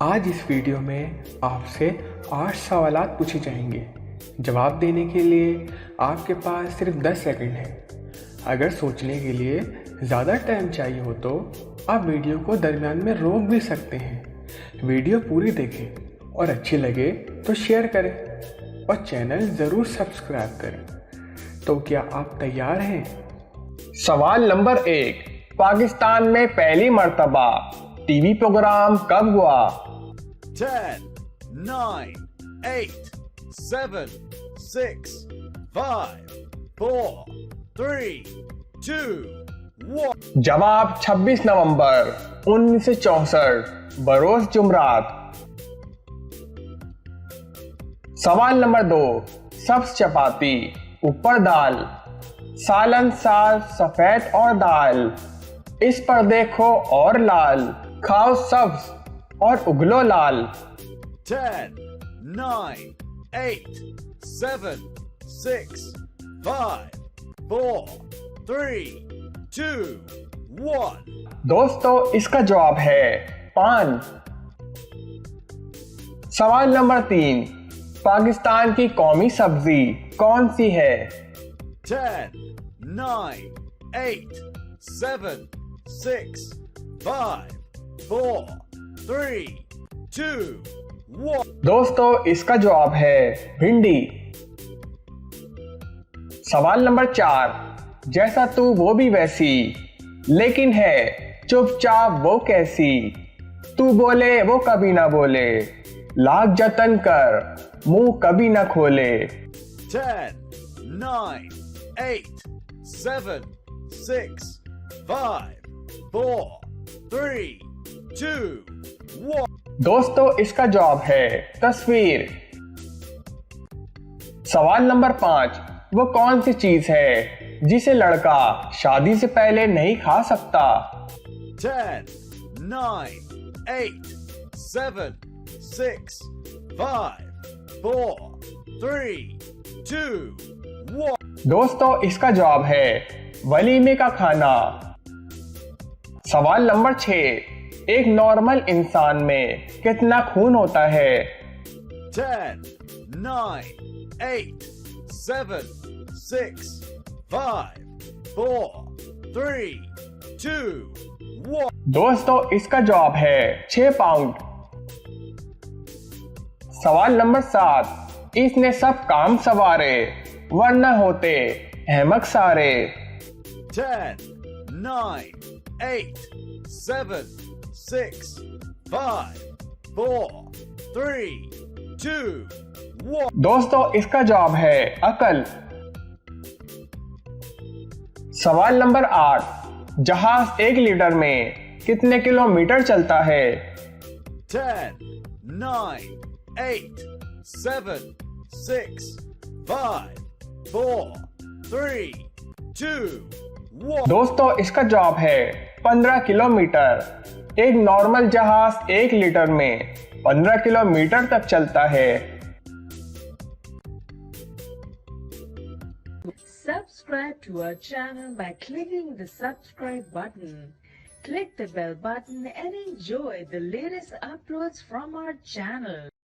आज इस वीडियो में आपसे 8 सवालात पूछे जाएंगे। जवाब देने के लिए आपके पास सिर्फ 10 सेकंड है। अगर सोचने के लिए ज़्यादा टाइम चाहिए हो तो आप वीडियो को दरमियान में रोक भी सकते हैं। वीडियो पूरी देखें और अच्छी लगे तो शेयर करें और चैनल ज़रूर सब्सक्राइब करें। तो क्या आप तैयार हैं? सवाल नंबर 1, पाकिस्तान में पहली मर्तबा टीवी प्रोग्राम कब हुआ? 10, 9, 8, 7, 6, 5, 4, 3, 2, 1। जवाब 26 नवंबर 1964 बरोज जुमरात। सवाल नंबर 2, सब्ज चपाती ऊपर दाल, सालन साल सफेद और दाल, इस पर देखो और लाल, खाओ सब्ज और उगलो लाल। 10, 9, 8, 7, 6, 5, 4, 3, 2, 1। दोस्तों इसका जवाब है पान। सवाल नंबर 3, पाकिस्तान की कौमी सब्जी कौन सी है? 10, 9, 8, 7, 6, 5, 4, 3, 2, 1। दोस्तों इसका जवाब है भिंडी। सवाल नंबर 4, जैसा तू वो भी वैसी, लेकिन है चुपचाप वो कैसी? तू बोले वो कभी ना बोले, लाख जतन कर मुंह कभी ना खोले। 10, 9, 8, 7, 6, 5, 4, 3, 2, 1। दोस्तों इसका जवाब है तस्वीर। सवाल नंबर 5, वो कौन सी चीज है जिसे लड़का शादी से पहले नहीं खा सकता? 10, 9, 8, 7, 6, 5, 4, 3, 2, 1। दोस्तों इसका जवाब है वलीमे का खाना। सवाल नंबर 6, एक नॉर्मल इंसान में कितना खून होता है? 10, 9, 8, 7, 6, 5, 4, 3, 2, 1। दोस्तों इसका जवाब है 6 पाउंड। सवाल नंबर 7, इसने सब काम सवारे वरना होते अहमक सारे। 10, 9, 8, 7, 6, 5, 4, 3, 2, 1। दोस्तों इसका जवाब है अकल। सवाल नंबर 8, जहाज 1 लीटर में कितने किलोमीटर चलता है? 10, 9, 8, 7, 6, 5, 4, 3, 2, 1। दोस्तों इसका जवाब है 15 किलोमीटर। एक नॉर्मल जहाज 1 लीटर में 15 किलोमीटर तक चलता है। Subscribe to our channel by clicking the subscribe button. Click the bell button and enjoy the latest uploads from our channel.